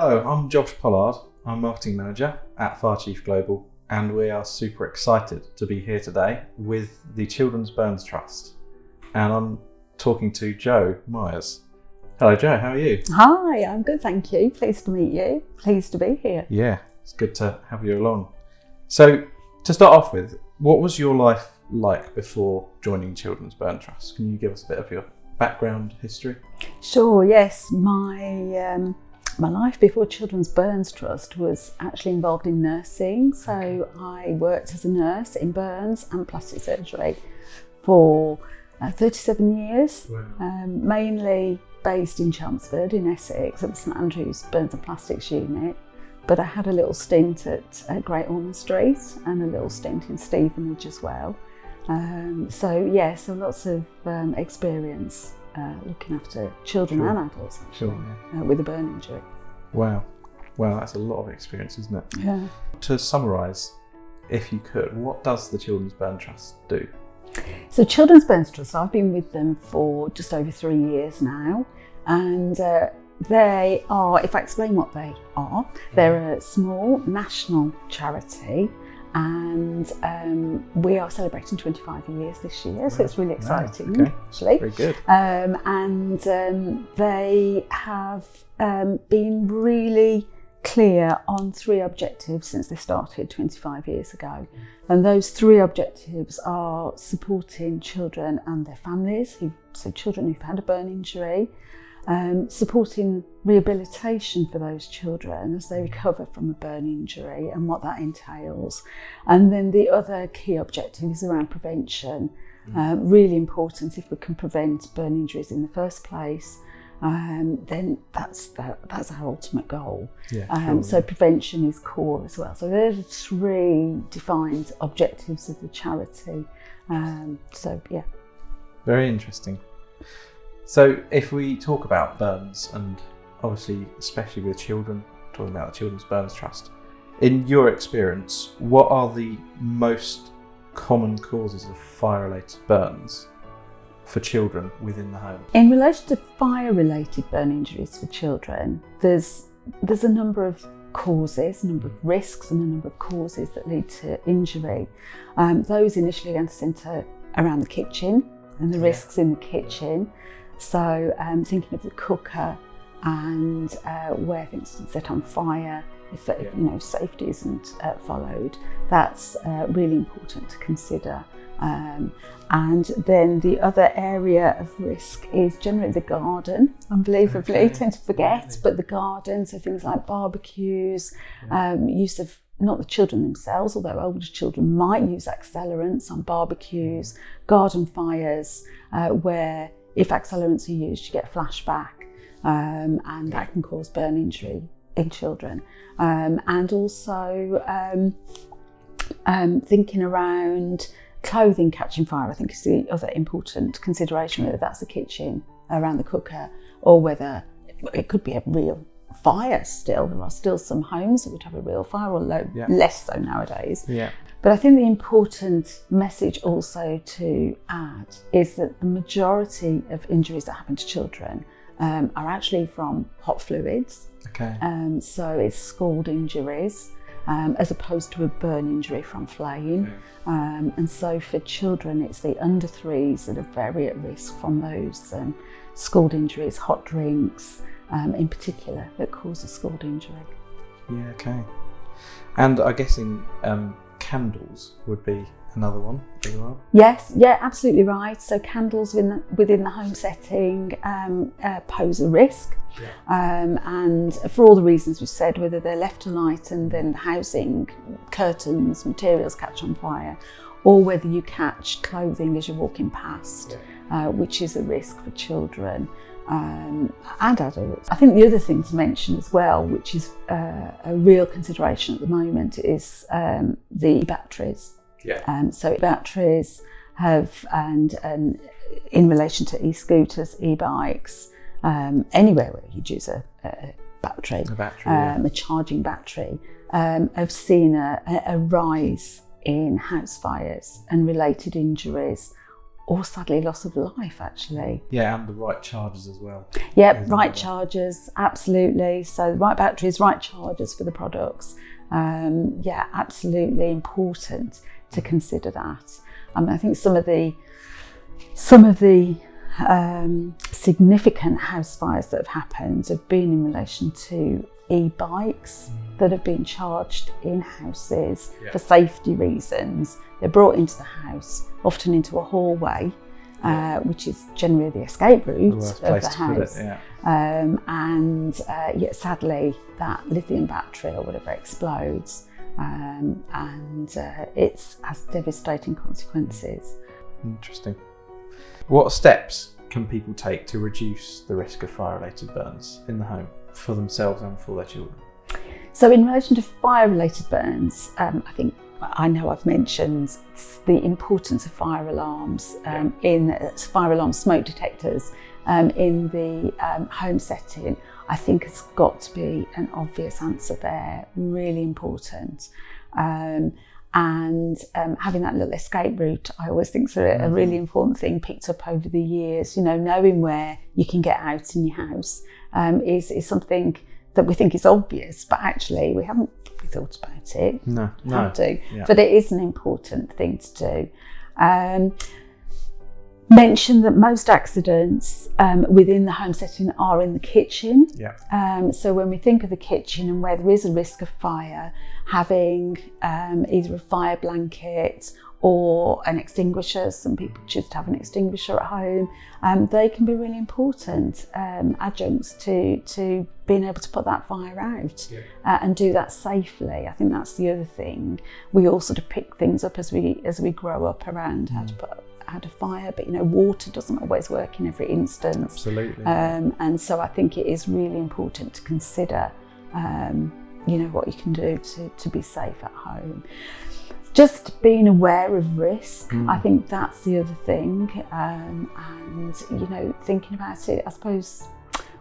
Hello, I'm Josh Pollard. I'm Marketing Manager at Fire Chief Global, and we are super excited to be here today with the Children's Burns Trust. And I'm talking to Jo Myers. Hello Jo, how are you? Hi, I'm good, thank you. Pleased to meet you. Pleased to be here. Yeah, it's good to have you along. So, to start off with, what was your life like before joining Children's Burns Trust? Can you give us a bit of your background history? Sure, yes. My life before Children's Burns Trust was actually involved in nursing. So I worked as a nurse in burns and plastic surgery for 37 years, Wow. mainly based in Chelmsford in Essex at the St Andrews Burns and Plastics Unit. But I had a little stint at Great Ormond Street and a little stint in Stevenage as well. So lots of experience looking after children and adults actually, with a burn injury. Wow, that's a lot of experience, isn't it? Yeah. To summarise, if you could, what does the Children's Burns Trust do? So Children's Burns Trust, I've been with them for just over 3 years now, and they are, if I explain what they are, they're a small national charity, and we are celebrating 25 years this year, so it's really exciting, actually. Very good. And they have been really clear on 3 objectives since they started 25 years ago. And those 3 objectives are supporting children and their families, so children who've had a burn injury, supporting rehabilitation for those children as they recover from a burn injury and what that entails. And then the other key objective is around prevention. Really important. If we can prevent burn injuries in the first place, then that's our ultimate goal. So prevention is core as well. So they're the 3 defined objectives of the charity. Very interesting. So if we talk about burns, and obviously especially with children, talking about the Children's Burns Trust, in your experience, what are the most common causes of fire-related burns for children within the home? In relation to fire-related burn injuries for children, there's a number of causes, a number of risks and a number of causes that lead to injury. Those initially going to centre around the kitchen and the risks in the kitchen. So thinking of the cooker and where things can set on fire, if safety isn't followed, that's really important to consider. And then the other area of risk is generally the garden. Unbelievably, tend to forget, but the garden, so things like barbecues, use of, not the children themselves, although older children might use accelerants on barbecues, garden fires, where if accelerants are used, you get flashback, and that can cause burn injury in children. And also thinking around clothing catching fire, I think is the other important consideration, whether that's the kitchen, around the cooker, or whether it could be a real fire still. There are still some homes that would have a real fire, although less so nowadays. But I think the important message also to add is that the majority of injuries that happen to children are actually from hot fluids. So it's scald injuries as opposed to a burn injury from flame. And so for children, it's the under 3s that are very at risk from those scald injuries, hot drinks in particular, that cause a scald injury. And I'm guessing candles would be another one as well? Yes, absolutely right. So candles within the home setting pose a risk, and for all the reasons we've said, whether they're left to light and then the housing, curtains, materials catch on fire, or whether you catch clothing as you're walking past, which is a risk for children and adults. I think the other thing to mention as well, which is a real consideration at the moment, is the batteries. So batteries have, and in relation to e-scooters, e-bikes, anywhere where you'd use a battery, a charging battery, have seen a rise in house fires and related injuries or sadly loss of life actually. Yeah, and the right charges as well. Yep, right charges, absolutely. So the right batteries, right charges for the products. Yeah, absolutely important to consider that. I mean, I think some of the significant house fires that have happened have been in relation to e-bikes that have been charged in houses for safety reasons. They're brought into the house, often into a hallway, which is generally the escape route of the house. Sadly, that lithium battery or whatever explodes, and it has devastating consequences. Interesting. What steps can people take to reduce the risk of fire-related burns in the home for themselves and for their children? So in relation to fire-related burns, I know I've mentioned the importance of fire alarms fire alarm smoke detectors in the home setting. I think it's got to be an obvious answer there, really important. And having that little escape route, I always think is a really important thing picked up over the years. You know, knowing where you can get out in your house is something that we think is obvious, but actually we haven't thought about it. No. Yeah. But it is an important thing to do. Mention that most accidents within the home setting are in the kitchen. Yeah. So when we think of the kitchen and where there is a risk of fire, having either a fire blanket or an extinguisher, some people choose to have an extinguisher at home, they can be really important adjuncts to being able to put that fire out and do that safely. I think that's the other thing. We all sort of pick things up as we grow up around how to put out a fire, but you know, water doesn't always work in every instance. Absolutely. And so I think it is really important to consider you know, what you can do to be safe at home. Just being aware of risk, I think that's the other thing. And you know, thinking about it, I suppose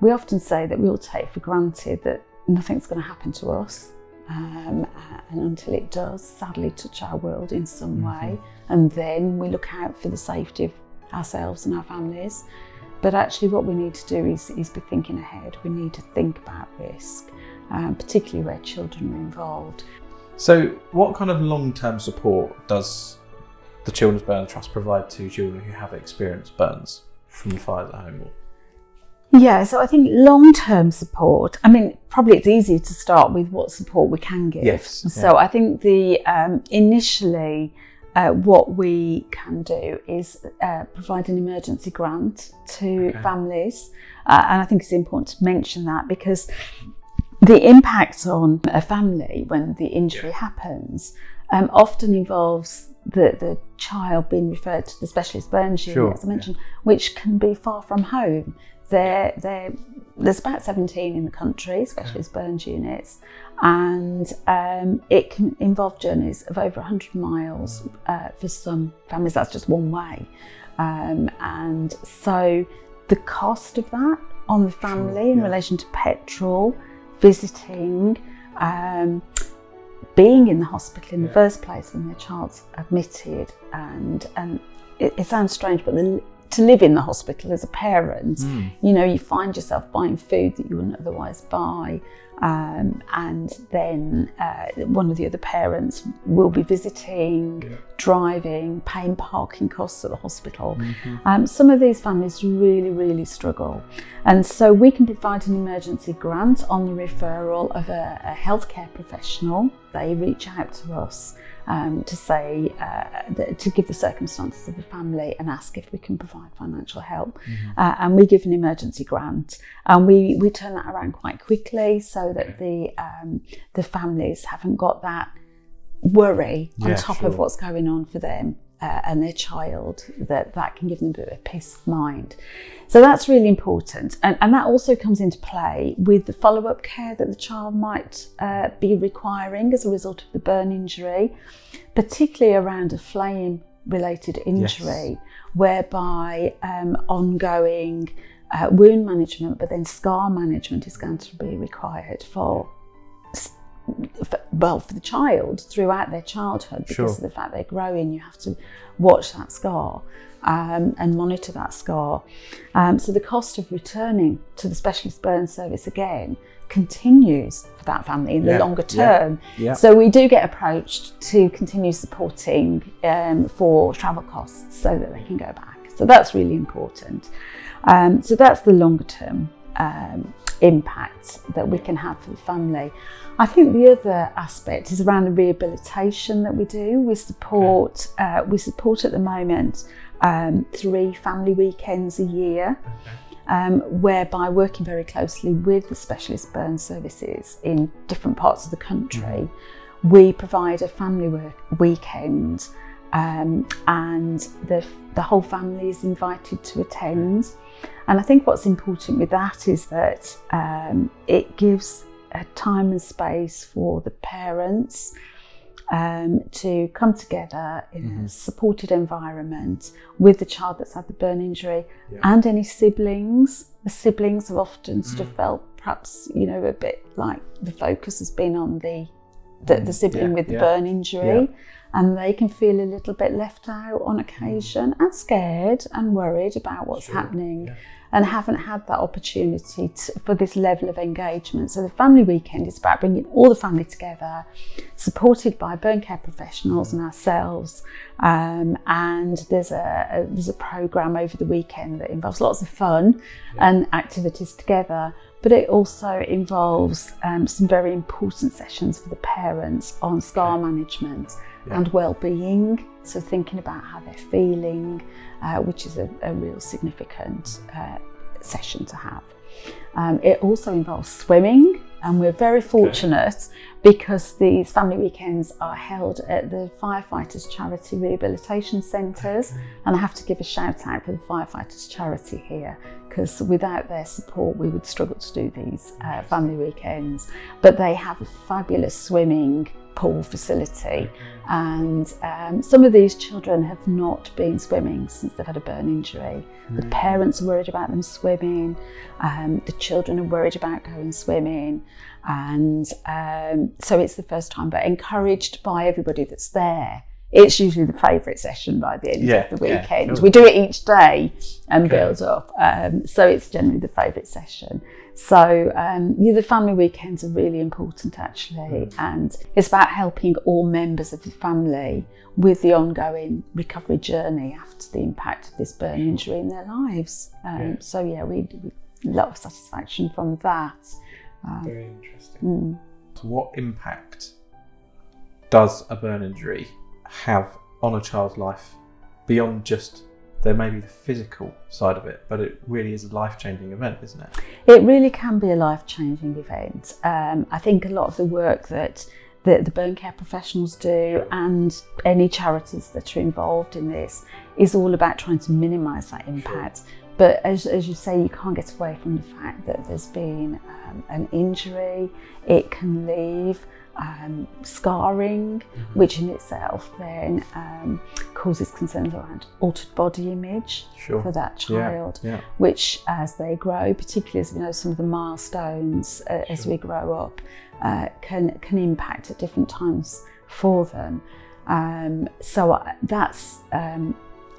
we often say that we all take for granted that nothing's going to happen to us. And until it does sadly touch our world in some way, and then we look out for the safety of ourselves and our families. But actually what we need to do is be thinking ahead. We need to think about risk, particularly where children are involved. So what kind of long-term support does the Children's Burns Trust provide to children who have experienced burns from the fires at home? Yeah, so I think long-term support, I mean, probably it's easier to start with what support we can give. Yes. So I think the initially what we can do is provide an emergency grant to families. And I think it's important to mention that because the impact on a family when the injury happens often involves the child being referred to the specialist burns unit, as I mentioned, which can be far from home. There's about 17 in the country, specialist burns units, and it can involve journeys of over 100 miles for some families. That's just one way, and so the cost of that on the family in relation to petrol, visiting, being in the hospital in the first place when their child's admitted, and it sounds strange, but to live in the hospital as a parent, you know, you find yourself buying food that you wouldn't otherwise buy, and then one of the other parents will be visiting, driving, paying parking costs at the hospital. Some of these families really, really struggle, and so we can provide an emergency grant on the referral of a healthcare professional. They reach out to us to say, to give the circumstances of the family and ask if we can provide financial help. And we give an emergency grant, and we turn that around quite quickly so that the families haven't got that worry on top of what's going on for them and their child, that can give them a bit of peace of mind. So that's really important, and that also comes into play with the follow-up care that the child might be requiring as a result of the burn injury, particularly around a flame-related injury, whereby ongoing wound management, but then scar management is going to be required for for the child throughout their childhood, because Sure. of the fact they're growing. You have to watch that scar and monitor that scar. So the cost of returning to the specialist burn service again continues for that family in the longer term. Yeah. So we do get approached to continue supporting for travel costs so that they can go back. So that's really important. So that's the longer term impact that we can have for the family. I think the other aspect is around the rehabilitation that we do. We support at the moment 3 family weekends a year, whereby working very closely with the specialist burn services in different parts of the country, we provide a family weekend, and the whole family is invited to attend. And I think what's important with that is that it gives a time and space for the parents to come together in a supported environment with the child that's had the burn injury and any siblings. The siblings have often sort of felt perhaps, a bit like the focus has been on the sibling with the burn injury, and they can feel a little bit left out on occasion and scared and worried about what's happening. And haven't had that opportunity for this level of engagement. So the family weekend is about bringing all the family together, supported by burn care professionals and ourselves. And there's a programme over the weekend that involves lots of fun and activities together. But it also involves some very important sessions for the parents on scar management and well-being. So thinking about how they're feeling, which is a real significant session to have. It also involves swimming, and we're very fortunate because these family weekends are held at the Firefighters Charity Rehabilitation Centres, and I have to give a shout out for the Firefighters Charity here, because without their support we would struggle to do these family weekends. But they have a fabulous swimming pool facility, and some of these children have not been swimming since they've had a burn injury. The parents are worried about them swimming, the children are worried about going swimming, and so it's the first time, but encouraged by everybody that's there. It's usually the favourite session by the end of the weekend. Sure. We do it each day and build up, so it's generally the favourite session. So the family weekends are really important actually, and it's about helping all members of the family with the ongoing recovery journey after the impact of this burn injury in their lives. So we a lot of satisfaction from that. Very interesting. So what impact does a burn injury have on a child's life beyond just there may be the physical side of it, but it really is a life-changing event, isn't it? It really can be a life-changing event. I think a lot of the work that the burn care professionals do and any charities that are involved in this is all about trying to minimise that impact. Sure. But as you say, you can't get away from the fact that there's been an injury. It can leave scarring, which in itself then causes concerns around altered body image for that child, which as they grow, particularly as we know some of the milestones as we grow up, can impact at different times for them. So that's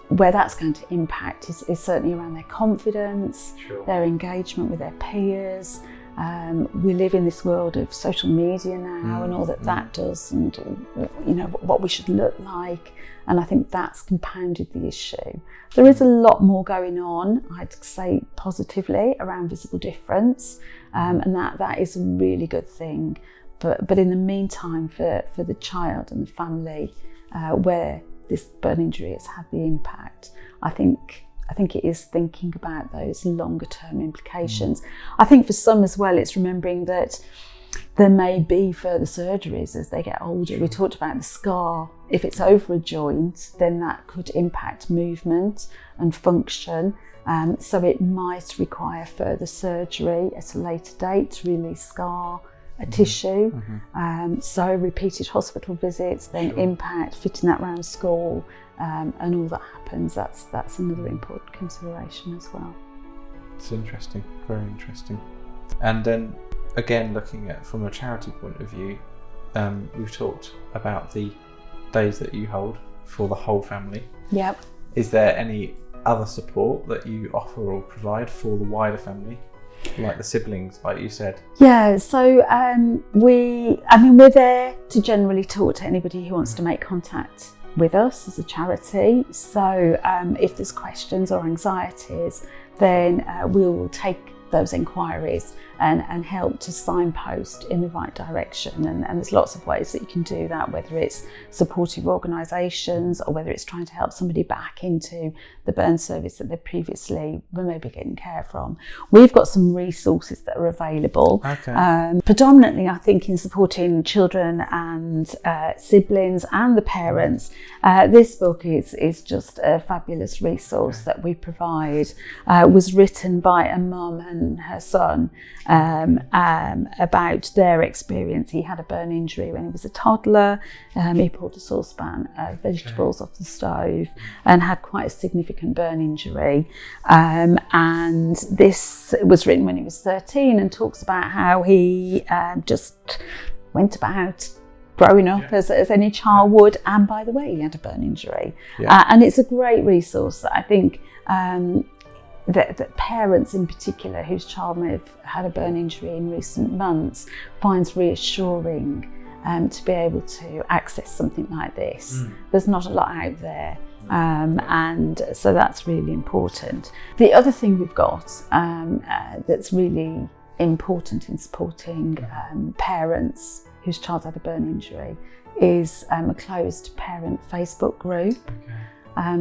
where that's going to impact is certainly around their confidence, their engagement with their peers. We live in this world of social media now and all that does, and what we should look like, and I think that's compounded the issue. There is a lot more going on, I'd say positively, around visible difference, and that is a really good thing. But in the meantime, for the child and the family where this burn injury has had the impact, I think it is thinking about those longer term implications. I think for some as well, it's remembering that there may be further surgeries as they get older. We talked about the scar. If it's over a joint, then that could impact movement and function. So it might require further surgery at a later date to release scar, a tissue. So repeated hospital visits then impact fitting that round school, and all that happens. That's another important consideration as well. It's interesting, very interesting. And then again, looking at from a charity point of view, we've talked about the days that you hold for the whole family. Yep. Is there any other support that you offer or provide for the wider family, like the siblings, like you said? Yeah, so we're there to generally talk to anybody who wants to make contact with us as a charity. So if there's questions or anxieties, then we will take those inquiries and help to signpost in the right direction. And there's lots of ways that you can do that, whether it's supportive organisations or whether it's trying to help somebody back into the burn service that they previously were maybe getting care from. We've got some resources that are available, predominantly I think in supporting children and siblings and the parents. This book is just a fabulous resource that we provide. Was written by a mum and her son about their experience. He had a burn injury when he was a toddler. He pulled a saucepan of vegetables off the stove and had quite a significant burn injury. And this was written when he was 13 and talks about how he just went about growing up as any child would, and by the way, he had a burn injury. And it's a great resource that I think that parents in particular whose child may have had a burn injury in recent months finds reassuring to be able to access something like this. There's not a lot out there, and so that's really important. The other thing we've got that's really important in supporting parents whose child's had a burn injury is a closed parent Facebook group.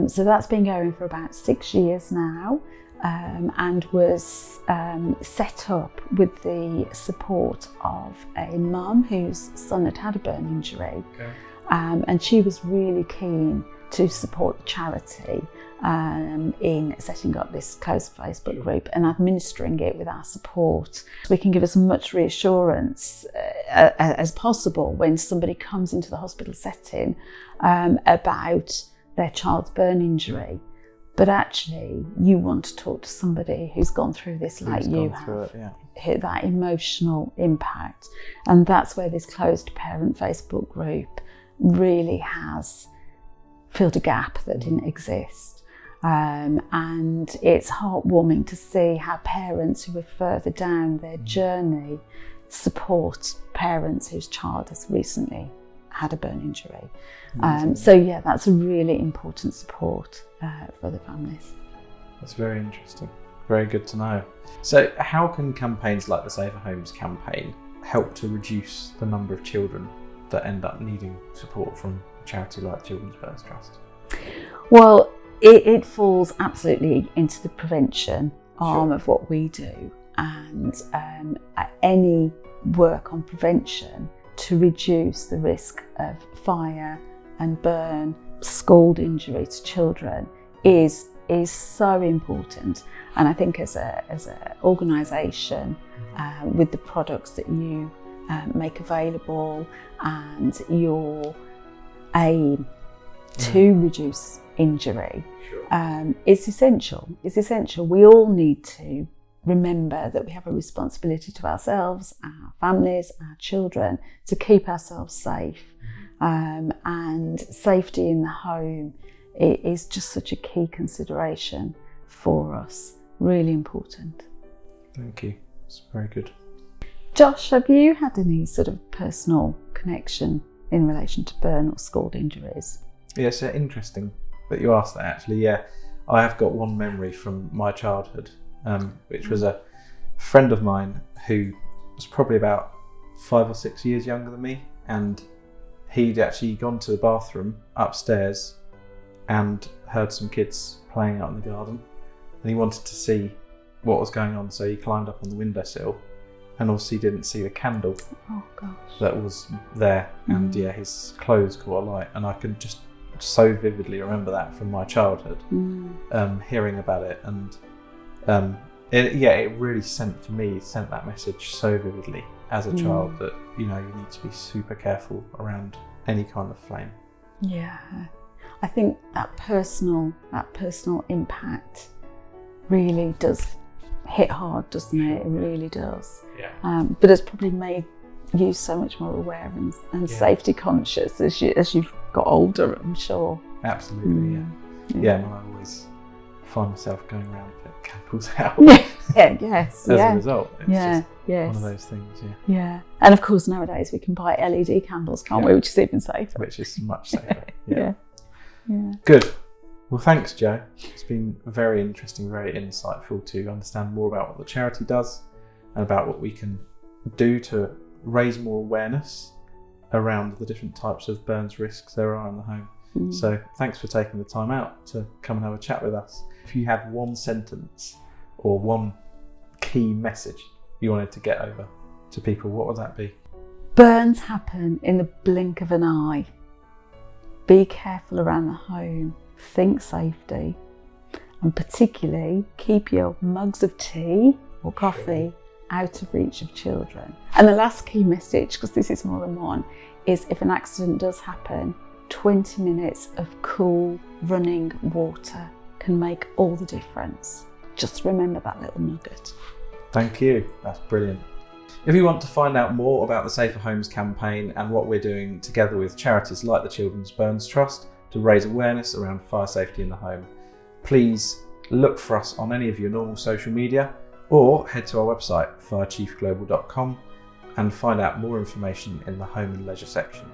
So that's been going for about 6 years now. And was set up with the support of a mum whose son had a burn injury. And she was really keen to support the charity in setting up this closed Facebook group and administering it with our support. We can give as much reassurance as possible when somebody comes into the hospital setting about their child's burn injury. But actually, you want to talk to somebody who's gone through this like you have, hit that emotional impact. And that's where this closed parent Facebook group really has filled a gap that didn't exist. And it's heartwarming to see how parents who are further down their journey support parents whose child has recently had a burn injury. So yeah, that's a really important support for the families. That's very interesting. Very good to know. So how can campaigns like the Safer Homes campaign help to reduce the number of children that end up needing support from a charity like Children's Burns Trust? Well, it falls absolutely into the prevention arm of what we do, and any work on prevention to reduce the risk of fire and burn, scald injury to children is so important. And I think as a organisation, with the products that you make available and your aim to reduce injury, it's essential. It's essential. We all need to remember that we have a responsibility to ourselves, our families, our children, to keep ourselves safe. And safety in the home is just such a key consideration for us. Really important. Thank you. It's very good. Josh, have you had any sort of personal connection in relation to burn or scald injuries? Yeah, it's interesting that you asked that actually. Yeah, I have got one memory from my childhood, which was a friend of mine who was probably about 5 or 6 years younger than me, and he'd actually gone to the bathroom upstairs and heard some kids playing out in the garden, and he wanted to see what was going on, so he climbed up on the windowsill and obviously didn't see the candle that was there, and his clothes caught alight, and I can just so vividly remember that from my childhood, hearing about it, and it really sent that message so vividly as a child that you need to be super careful around any kind of flame. Yeah, I think that personal impact really does hit hard, doesn't it? It really does. Yeah. But it's probably made you so much more aware and Yeah. safety conscious as you've got older, I'm sure. Absolutely, yeah. And I always find myself going around putting candles out Yes. as a result. It's just yes. one of those things, Yeah. And of course, nowadays we can buy LED candles, can't we? Which is even safer. which is much safer. Yeah. Good. Well, thanks, Jo. It's been very interesting, very insightful to understand more about what the charity does and about what we can do to raise more awareness around the different types of burns risks there are in the home. So thanks for taking the time out to come and have a chat with us. If you had one sentence or one key message you wanted to get over to people, what would that be? Burns happen in the blink of an eye. Be careful around the home, think safety, and particularly keep your mugs of tea or coffee out of reach of children. And the last key message, because this is more than one, is if an accident does happen, 20 minutes of cool running water can make all the difference. Just remember that little nugget. Thank you. That's brilliant. If you want to find out more about the Safer Homes campaign and what we're doing together with charities like the Children's Burns Trust to raise awareness around fire safety in the home, please look for us on any of your normal social media or head to our website firechiefglobal.com and find out more information in the Home and Leisure section.